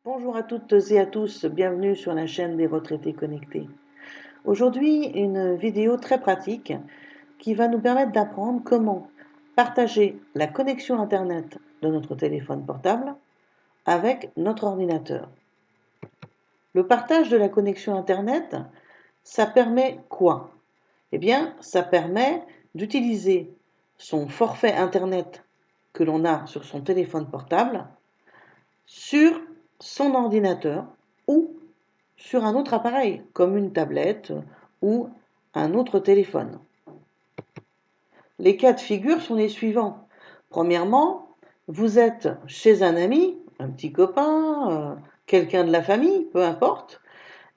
Bonjour à toutes et à tous, bienvenue sur la chaîne des retraités connectés. Aujourd'hui, une vidéo très pratique qui va nous permettre d'apprendre comment partager la connexion Internet de notre téléphone portable avec notre ordinateur. Le partage de la connexion Internet, ça permet quoi? Eh bien, ça permet d'utiliser son forfait Internet que l'on a sur son téléphone portable sur son ordinateur ou sur un autre appareil, comme une tablette ou un autre téléphone. Les cas de figure sont les suivants. Premièrement, vous êtes chez un ami, un petit copain, quelqu'un de la famille, peu importe,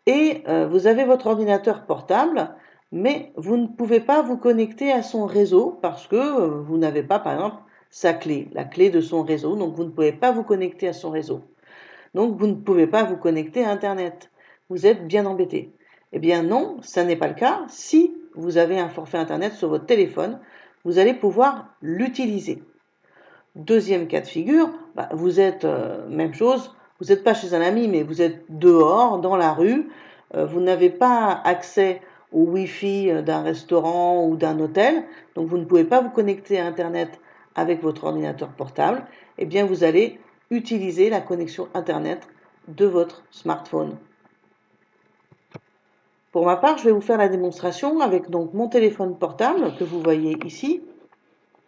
et vous avez votre ordinateur portable, mais vous ne pouvez pas vous connecter à son réseau parce que vous n'avez pas, par exemple, sa clé, la clé de son réseau, donc vous ne pouvez pas vous connecter à son réseau. Donc vous ne pouvez pas vous connecter à Internet. Vous êtes bien embêté. Eh bien non, ça n'est pas le cas. Si vous avez un forfait Internet sur votre téléphone, vous allez pouvoir l'utiliser. Deuxième cas de figure, vous êtes, même chose, vous n'êtes pas chez un ami, mais vous êtes dehors, dans la rue, vous n'avez pas accès au Wi-Fi d'un restaurant ou d'un hôtel, donc vous ne pouvez pas vous connecter à Internet avec votre ordinateur portable, eh bien vous allez utiliser la connexion Internet de votre smartphone. Pour ma part, je vais vous faire la démonstration avec donc mon téléphone portable que vous voyez ici.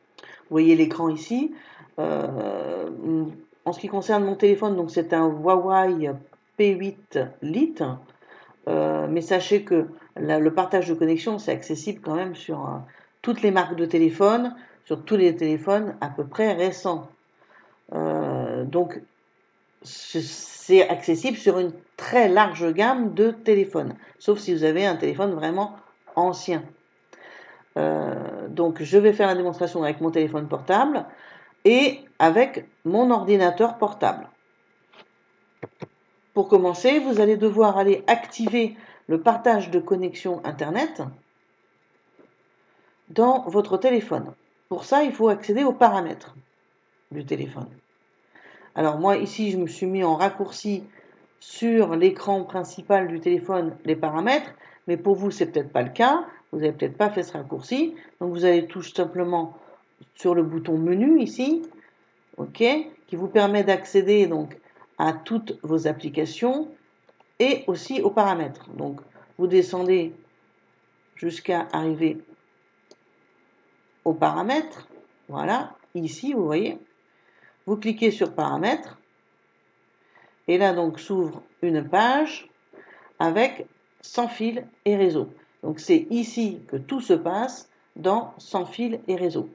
Vous voyez l'écran ici. En ce qui concerne mon téléphone, donc c'est un Huawei P8 Lite. Mais sachez que le partage de connexion, c'est accessible quand même sur toutes les marques de téléphone, sur tous les téléphones à peu près récents. Donc, c'est accessible sur une très large gamme de téléphones, sauf si vous avez un téléphone vraiment ancien. Donc, je vais faire la démonstration avec mon téléphone portable et avec mon ordinateur portable. Pour commencer, vous allez devoir aller activer le partage de connexion Internet dans votre téléphone. Pour ça, il faut accéder aux paramètres du téléphone. Alors moi, ici, je me suis mis en raccourci sur l'écran principal du téléphone les paramètres, mais pour vous, c'est peut-être pas le cas. Vous n'avez peut-être pas fait ce raccourci. Donc vous allez tout simplement sur le bouton menu ici, ok, qui vous permet d'accéder donc à toutes vos applications et aussi aux paramètres. Donc vous descendez jusqu'à arriver aux paramètres. Voilà, ici, vous voyez. Vous cliquez sur paramètres. Et là, donc, s'ouvre une page avec sans fil et réseau. Donc, c'est ici que tout se passe dans sans fil et réseau.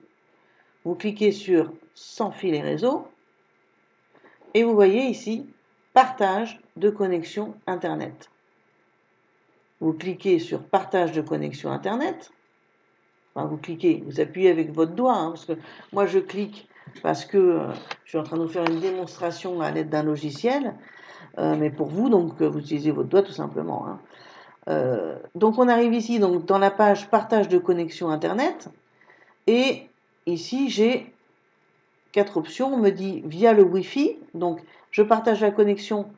Vous cliquez sur sans fil et réseau et vous voyez ici partage de connexion Internet. Vous cliquez sur partage de connexion Internet. Enfin, vous cliquez, vous appuyez avec votre doigt, hein, parce que moi je clique parce que je suis en train de vous faire une démonstration à l'aide d'un logiciel, mais pour vous, donc vous utilisez votre doigt tout simplement. Hein. Donc on arrive ici donc, dans la page partage de connexion Internet, et ici j'ai 4 options. On me dit via le Wi-Fi, donc je partage la connexion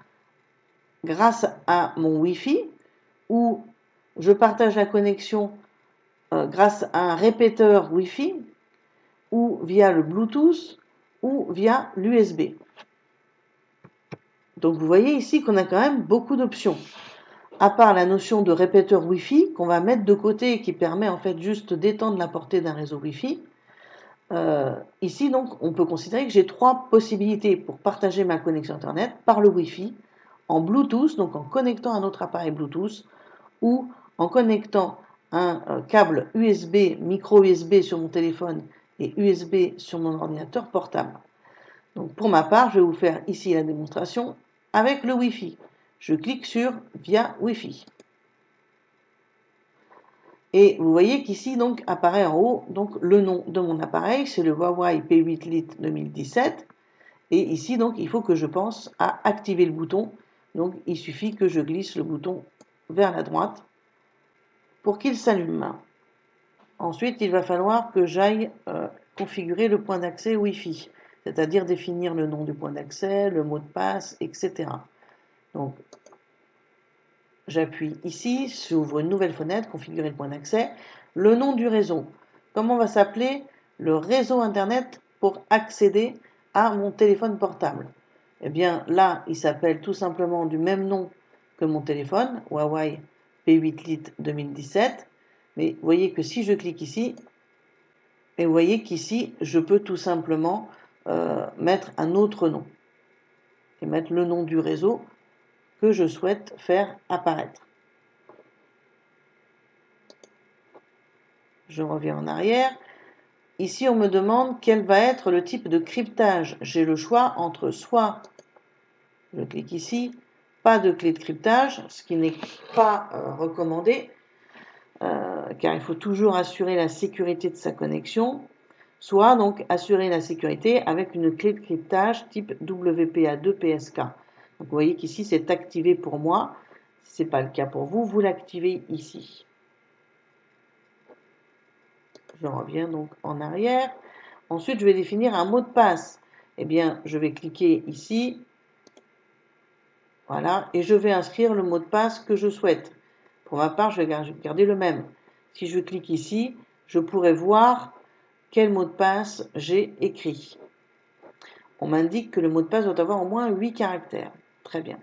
grâce à mon Wi-Fi, ou je partage la connexion grâce à un répéteur Wi-Fi, ou via le Bluetooth, ou via l'USB. Donc vous voyez ici qu'on a quand même beaucoup d'options. À part la notion de répéteur Wi-Fi qu'on va mettre de côté et qui permet en fait juste d'étendre la portée d'un réseau Wi-Fi. Ici donc on peut considérer que j'ai 3 possibilités pour partager ma connexion Internet par le Wi-Fi, en Bluetooth, donc en connectant un autre appareil Bluetooth, ou en connectant un câble USB, micro USB sur mon téléphone et USB sur mon ordinateur portable. Donc pour ma part, je vais vous faire ici la démonstration avec le Wi-Fi. Je clique sur via Wi-Fi. Et vous voyez qu'ici donc apparaît en haut donc le nom de mon appareil, c'est le Huawei P8 Lite 2017. Et ici donc il faut que je pense à activer le bouton. Donc il suffit que je glisse le bouton vers la droite pour qu'il s'allume. Ensuite, il va falloir que j'aille configurer le point d'accès Wi-Fi, c'est-à-dire définir le nom du point d'accès, le mot de passe, etc. Donc, j'appuie ici, j'ouvre une nouvelle fenêtre, configurer le point d'accès. Le nom du réseau. Comment va s'appeler le réseau Internet pour accéder à mon téléphone portable? Eh bien, là, il s'appelle tout simplement du même nom que mon téléphone, Huawei P8 Lite 2017. Mais vous voyez que si je clique ici, et vous voyez qu'ici, je peux tout simplement mettre un autre nom et mettre le nom du réseau que je souhaite faire apparaître. Je reviens en arrière. Ici, on me demande quel va être le type de cryptage. J'ai le choix entre soit, je clique ici, pas de clé de cryptage, ce qui n'est pas recommandé, car il faut toujours assurer la sécurité de sa connexion, soit donc assurer la sécurité avec une clé de cryptage type WPA2PSK. Donc vous voyez qu'ici c'est activé pour moi. Si ce n'est pas le cas pour vous, vous l'activez ici. Je reviens donc en arrière. Ensuite, je vais définir un mot de passe. Eh bien, je vais cliquer ici. Voilà, et je vais inscrire le mot de passe que je souhaite. Pour ma part, je vais garder le même. Si je clique ici, je pourrai voir quel mot de passe j'ai écrit. On m'indique que le mot de passe doit avoir au moins 8 caractères. Très bien.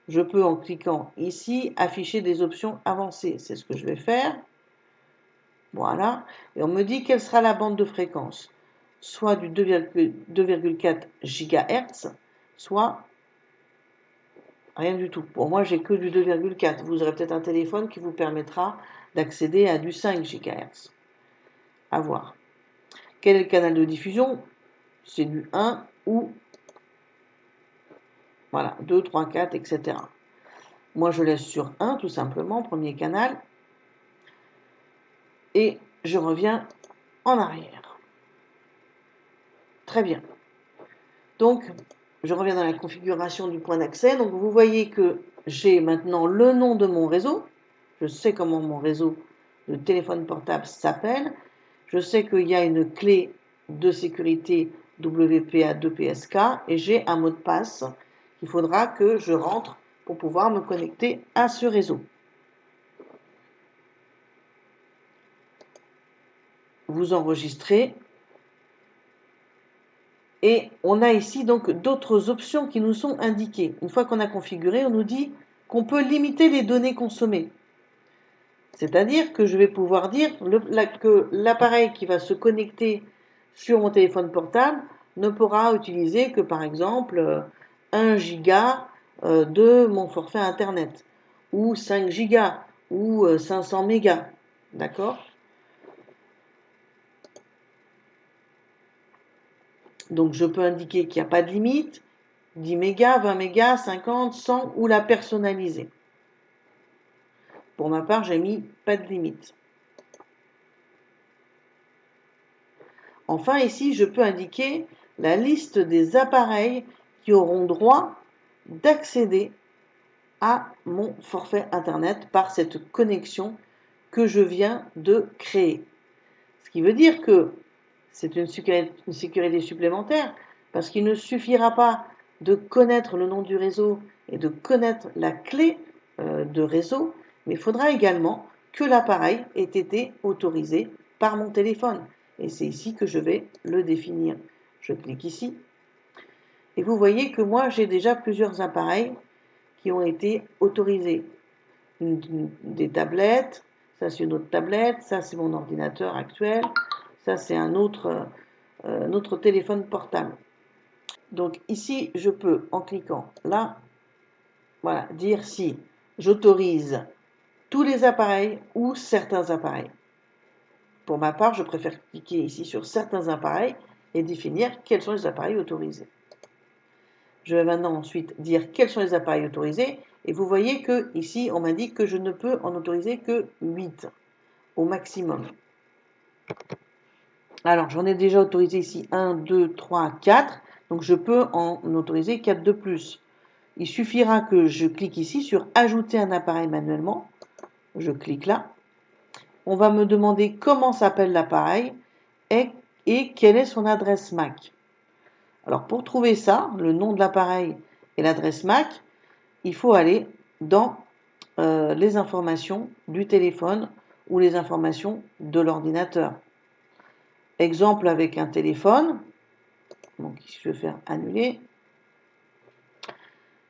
Je peux, en cliquant ici, afficher des options avancées. C'est ce que je vais faire. Voilà. Et on me dit quelle sera la bande de fréquence. Soit du 2,4 GHz, soit rien du tout. Pour moi, j'ai que du 2,4. Vous aurez peut-être un téléphone qui vous permettra d'accéder à du 5 GHz. À voir. Quel est le canal de diffusion? C'est du 1 ou voilà, 2, 3, 4, etc. Moi, je laisse sur 1, tout simplement, premier canal. Et je reviens en arrière. Très bien. Donc, je reviens dans la configuration du point d'accès. Donc, vous voyez que j'ai maintenant le nom de mon réseau. Je sais comment mon réseau de téléphone portable s'appelle. Je sais qu'il y a une clé de sécurité WPA2PSK et j'ai un mot de passe qu'il faudra que je rentre pour pouvoir me connecter à ce réseau. Vous enregistrez. Et on a ici donc d'autres options qui nous sont indiquées. Une fois qu'on a configuré, on nous dit qu'on peut limiter les données consommées. C'est-à-dire que je vais pouvoir dire que l'appareil qui va se connecter sur mon téléphone portable ne pourra utiliser que par exemple 1 giga de mon forfait Internet, ou 5 gigas, ou 500 mégas. D'accord ? Donc je peux indiquer qu'il n'y a pas de limite, 10 mégas, 20 mégas, 50, 100, ou la personnaliser. Pour ma part, j'ai mis pas de limite. Enfin, ici, je peux indiquer la liste des appareils qui auront droit d'accéder à mon forfait Internet par cette connexion que je viens de créer. Ce qui veut dire que c'est une sécurité supplémentaire, parce qu'il ne suffira pas de connaître le nom du réseau et de connaître la clé de réseau, mais il faudra également que l'appareil ait été autorisé par mon téléphone. Et c'est ici que je vais le définir. Je clique ici. Et vous voyez que moi, j'ai déjà plusieurs appareils qui ont été autorisés. Des tablettes, ça c'est une autre tablette, ça c'est mon ordinateur actuel, ça c'est un autre téléphone portable. Donc ici, je peux, en cliquant là, voilà, dire si j'autorise tous les appareils ou certains appareils. Pour ma part, je préfère cliquer ici sur certains appareils et définir quels sont les appareils autorisés. Je vais maintenant ensuite dire quels sont les appareils autorisés. Et vous voyez que ici, on m'indique que je ne peux en autoriser que 8 au maximum. Alors, j'en ai déjà autorisé ici 1, 2, 3, 4. Donc, je peux en autoriser 4 de plus. Il suffira que je clique ici sur « Ajouter un appareil manuellement ». Je clique là. On va me demander comment s'appelle l'appareil et quelle est son adresse MAC. Alors, pour trouver ça, le nom de l'appareil et l'adresse MAC, il faut aller dans les informations du téléphone ou les informations de l'ordinateur. Exemple avec un téléphone, donc ici je vais faire annuler.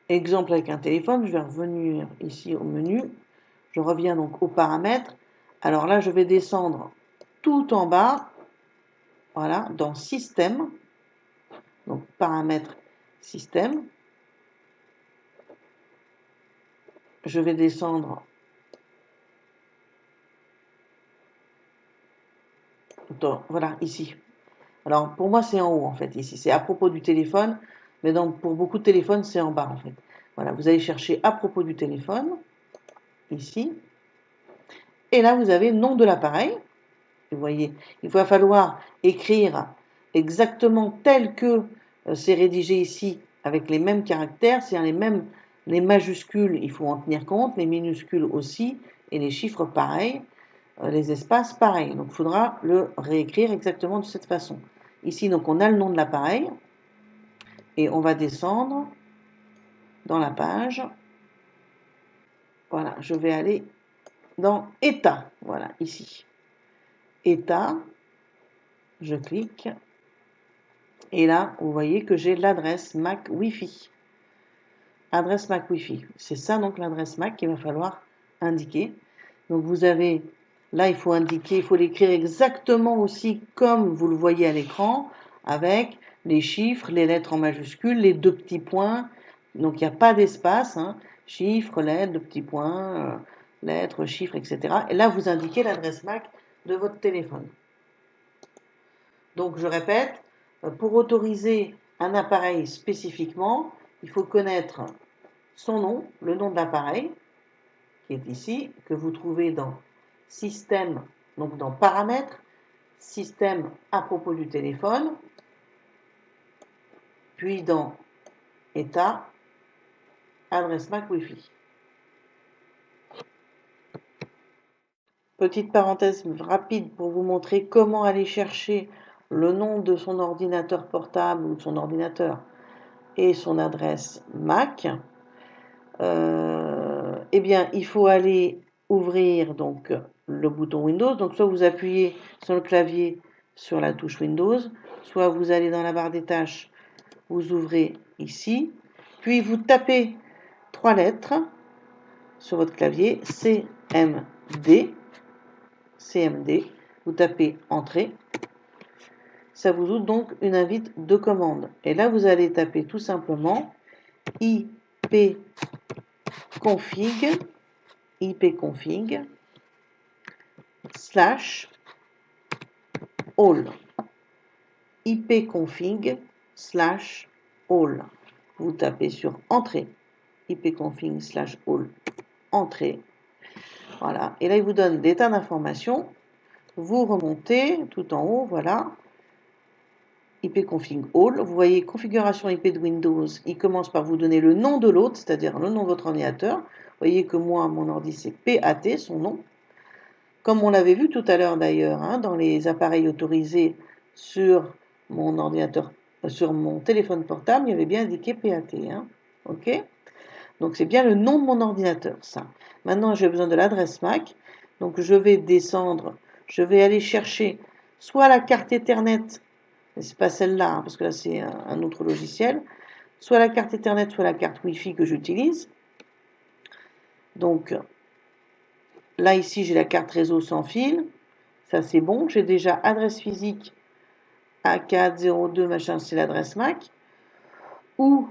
Exemple avec un téléphone, je vais revenir ici au menu, je reviens donc aux paramètres. Alors là, je vais descendre tout en bas, voilà, dans système, donc paramètres système. Je vais descendre voilà, ici. Alors, pour moi, c'est en haut, en fait, ici. C'est à propos du téléphone, mais donc, pour beaucoup de téléphones, c'est en bas, en fait. Voilà, vous allez chercher à propos du téléphone, ici. Et là, vous avez nom de l'appareil. Vous voyez, il va falloir écrire exactement tel que c'est rédigé ici, avec les mêmes caractères, c'est-à-dire les majuscules, il faut en tenir compte, les minuscules aussi, et les chiffres pareils. Les espaces pareils. Donc, il faudra le réécrire exactement de cette façon. Ici, donc, on a le nom de l'appareil et on va descendre dans la page. Voilà, je vais aller dans État. Voilà, ici. État, je clique. Et là, vous voyez que j'ai l'adresse MAC Wi-Fi. Adresse MAC Wi-Fi. C'est ça, donc, l'adresse MAC qu'il va falloir indiquer. Donc, vous avez, là, il faut indiquer, il faut l'écrire exactement aussi comme vous le voyez à l'écran, avec les chiffres, les lettres en majuscules, les deux petits points. Donc, il n'y a pas d'espace, hein. Chiffres, lettres, deux petits points, lettres, chiffres, etc. Et là, vous indiquez l'adresse MAC de votre téléphone. Donc, je répète, pour autoriser un appareil spécifiquement, il faut connaître son nom, le nom de l'appareil, qui est ici, que vous trouvez dans Système, donc dans Paramètres, Système à propos du téléphone, puis dans État, Adresse MAC Wi-Fi. Petite parenthèse rapide pour vous montrer comment aller chercher le nom de son ordinateur portable ou de son ordinateur et son adresse MAC. Eh bien, il faut aller ouvrir donc le bouton Windows. Donc, soit vous appuyez sur le clavier sur la touche Windows, soit vous allez dans la barre des tâches, vous ouvrez ici, puis vous tapez 3 lettres sur votre clavier, CMD, vous tapez Entrée. Ça vous ouvre donc une invite de commande. Et là, vous allez taper tout simplement ipconfig slash all. ipconfig slash all. Vous tapez sur Entrée. ipconfig slash all. Entrée. Voilà. Et là, il vous donne des tas d'informations. Vous remontez tout en haut, voilà. ipconfig all. Vous voyez configuration IP de Windows. Il commence par vous donner le nom de l'autre, c'est-à-dire le nom de votre ordinateur. Vous voyez que moi, mon ordi, c'est PAT, son nom. Comme on l'avait vu tout à l'heure d'ailleurs, hein, dans les appareils autorisés sur mon ordinateur, sur mon téléphone portable, il y avait bien indiqué PAT. Hein, ok? Donc c'est bien le nom de mon ordinateur, ça. Maintenant, j'ai besoin de l'adresse MAC. Donc je vais descendre, je vais aller chercher soit la carte Ethernet, mais c'est pas celle-là, hein, parce que là c'est un autre logiciel, soit la carte Ethernet, soit la carte Wi-Fi que j'utilise. Donc là ici j'ai la carte réseau sans fil, ça c'est bon. J'ai déjà adresse physique A402 machin, c'est l'adresse MAC. Ou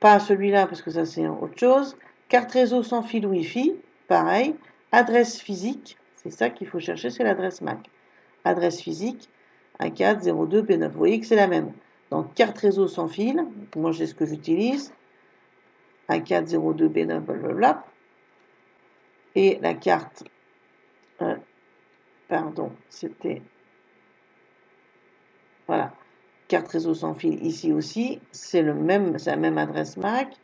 pas celui-là parce que ça c'est autre chose. Carte réseau sans fil Wi-Fi, pareil. Adresse physique, c'est ça qu'il faut chercher, c'est l'adresse MAC. Adresse physique A402B9. Vous voyez que c'est la même. Donc carte réseau sans fil, moi c'est ce que j'utilise. A402B9, blablabla. Et la carte, pardon, c'était, voilà, carte réseau sans fil ici aussi, c'est la même adresse MAC.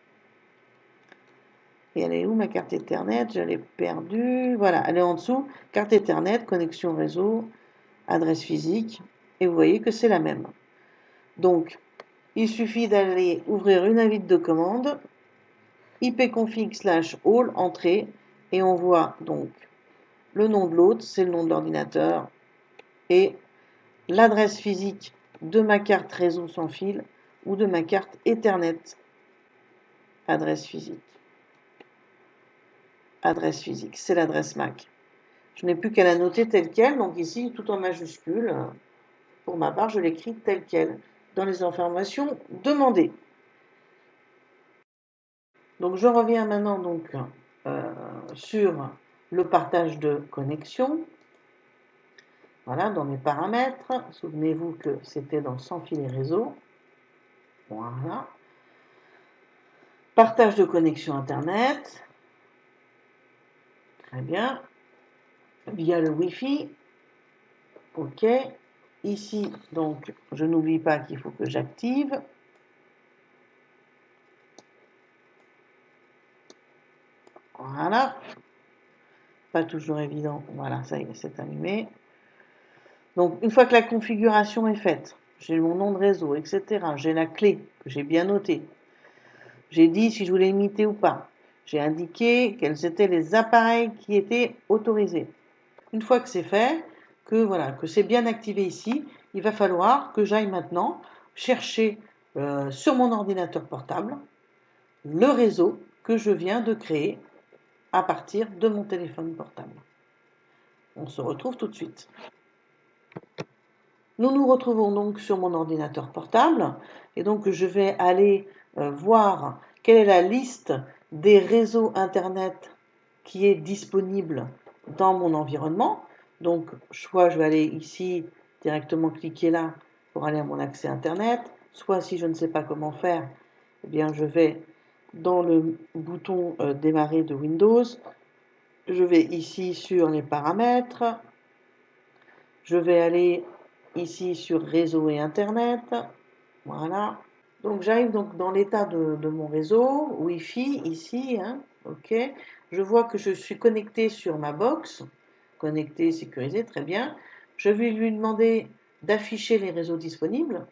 Et elle est où ma carte Ethernet? Je l'ai perdue. Voilà, elle est en dessous. Carte Ethernet, connexion réseau, adresse physique. Et vous voyez que c'est la même. Donc, il suffit d'aller ouvrir une invite de commande ipconfig/all, entrée, et on voit donc le nom de l'autre, c'est le nom de l'ordinateur, et l'adresse physique de ma carte réseau sans fil ou de ma carte Ethernet. Adresse physique, c'est l'adresse MAC. Je n'ai plus qu'à la noter telle qu'elle, donc ici tout en majuscule. Pour ma part, je l'écris telle qu'elle dans les informations demandées. Donc je reviens maintenant donc, sur le partage de connexion. Voilà, dans mes paramètres. Souvenez-vous que c'était dans sans fil et réseau. Voilà. Partage de connexion Internet. Très bien. Via le Wi-Fi. OK. Ici, donc, je n'oublie pas qu'il faut que j'active. Voilà. Pas toujours évident. Voilà, ça y est, c'est allumé. Donc, une fois que la configuration est faite, j'ai mon nom de réseau, etc. J'ai la clé que j'ai bien notée. J'ai dit si je voulais imiter ou pas. J'ai indiqué quels étaient les appareils qui étaient autorisés. Une fois que c'est fait, que c'est bien activé ici, il va falloir que j'aille maintenant chercher sur mon ordinateur portable le réseau que je viens de créer à partir de mon téléphone portable. On se retrouve tout de suite. Nous nous retrouvons donc sur mon ordinateur portable et donc je vais aller voir quelle est la liste des réseaux Internet qui est disponible dans mon environnement. Donc soit je vais aller ici directement cliquer là pour aller à mon accès Internet, soit si je ne sais pas comment faire, eh bien je vais dans le bouton démarrer de Windows, je vais ici sur les paramètres, je vais aller ici sur réseau et Internet, voilà. Donc j'arrive donc dans l'état de mon réseau, Wi-Fi ici, hein, ok. Je vois que je suis connecté sur ma box, connecté, sécurisé, très bien. Je vais lui demander d'afficher les réseaux disponibles,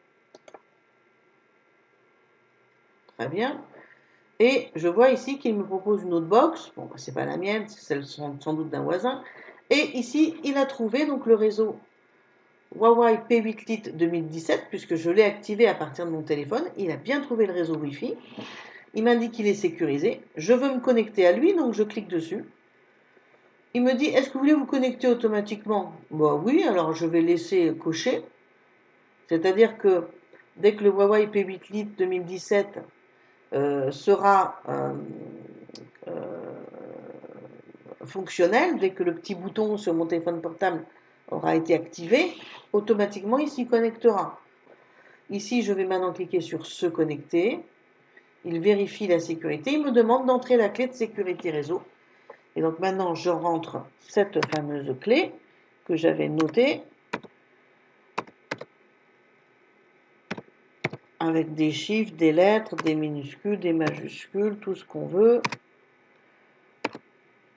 très bien. Et je vois ici qu'il me propose une autre box, bon, c'est pas la mienne, c'est celle sans doute d'un voisin. Et ici, il a trouvé donc le réseau Huawei P8 Lite 2017, puisque je l'ai activé à partir de mon téléphone. Il a bien trouvé le réseau Wi-Fi. Il m'indique qu'il est sécurisé. Je veux me connecter à lui, donc je clique dessus. Il me dit, est-ce que vous voulez vous connecter automatiquement? Bah oui, alors je vais laisser cocher. C'est-à-dire que dès que le Huawei P8 Lite 2017 sera fonctionnel, dès que le petit bouton sur mon téléphone portable aura été activé, automatiquement il s'y connectera. Ici, je vais maintenant cliquer sur se connecter. Il vérifie la sécurité. Il me demande d'entrer la clé de sécurité réseau. Et donc maintenant, je rentre cette fameuse clé que j'avais notée avec des chiffres, des lettres, des minuscules, des majuscules, tout ce qu'on veut.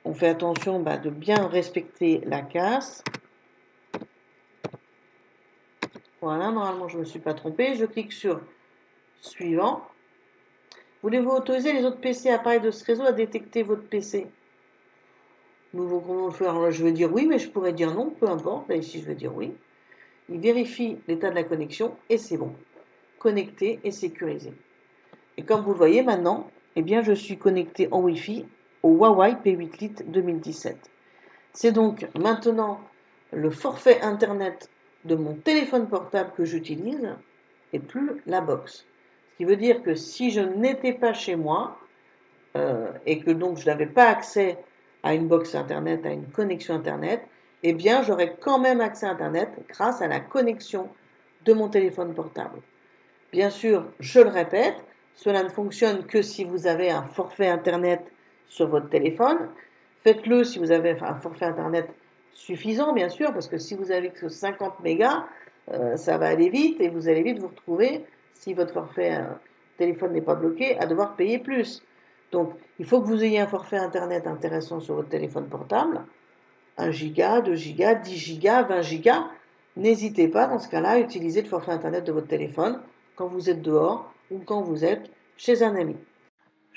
On fait attention de bien respecter la casse. Voilà, normalement je ne me suis pas trompée. Je clique sur suivant. Voulez-vous autoriser les autres PC appareils de ce réseau à détecter votre PC? Nous allons le faire. Alors, je vais dire oui, mais je pourrais dire non, peu importe. Là, ici, je vais dire oui. Il vérifie l'état de la connexion et c'est bon. Connecté et sécurisé. Et comme vous le voyez maintenant, eh bien, je suis connecté en Wi-Fi au Huawei P8 Lite 2017. C'est donc maintenant le forfait Internet de mon téléphone portable que j'utilise et plus la box. Ce qui veut dire que si je n'étais pas chez moi et que donc je n'avais pas accès à une box Internet, à une connexion Internet, eh bien j'aurais quand même accès à Internet grâce à la connexion de mon téléphone portable. Bien sûr, je le répète, cela ne fonctionne que si vous avez un forfait Internet sur votre téléphone. Faites-le si vous avez un forfait Internet suffisant, bien sûr, parce que si vous avez que 50 mégas, ça va aller vite et vous allez vite vous retrouver, si votre forfait téléphone n'est pas bloqué, à devoir payer plus. Donc, il faut que vous ayez un forfait Internet intéressant sur votre téléphone portable, 1 giga, 2 gigas, 10 gigas, 20 gigas. N'hésitez pas, dans ce cas-là, à utiliser le forfait Internet de votre téléphone quand vous êtes dehors ou quand vous êtes chez un ami.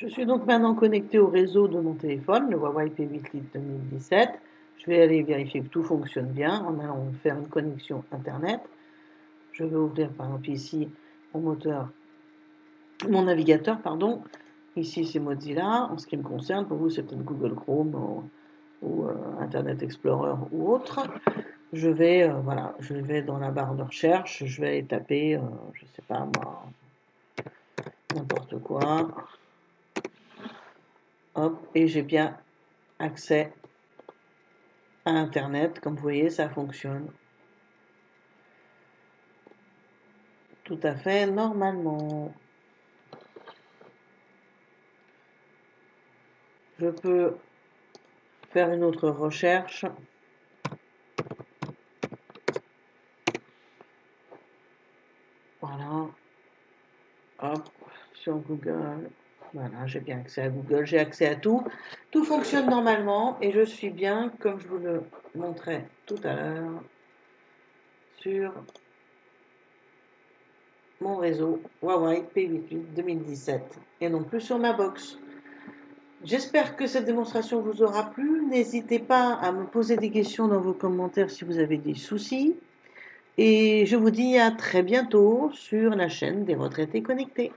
Je suis donc maintenant connecté au réseau de mon téléphone, le Huawei P8 Lite 2017. Je vais aller vérifier que tout fonctionne bien en allant faire une connexion Internet. Je vais ouvrir par exemple ici mon navigateur, pardon. Ici c'est Mozilla. En ce qui me concerne, pour vous c'est peut-être Google Chrome ou Internet Explorer ou autre. Je vais, voilà, je vais dans la barre de recherche, je vais aller taper, je sais pas moi, n'importe quoi. Hop, et j'ai bien accès à Internet. Comme vous voyez, ça fonctionne tout à fait normalement. Je peux faire une autre recherche. Voilà. Hop, sur Google. Voilà, j'ai bien accès à Google, j'ai accès à tout. Tout fonctionne normalement et je suis bien, comme je vous le montrais tout à l'heure, sur mon réseau Huawei P8 2017 et non plus sur ma box. J'espère que cette démonstration vous aura plu. N'hésitez pas à me poser des questions dans vos commentaires si vous avez des soucis. Et je vous dis à très bientôt sur la chaîne des retraités connectés.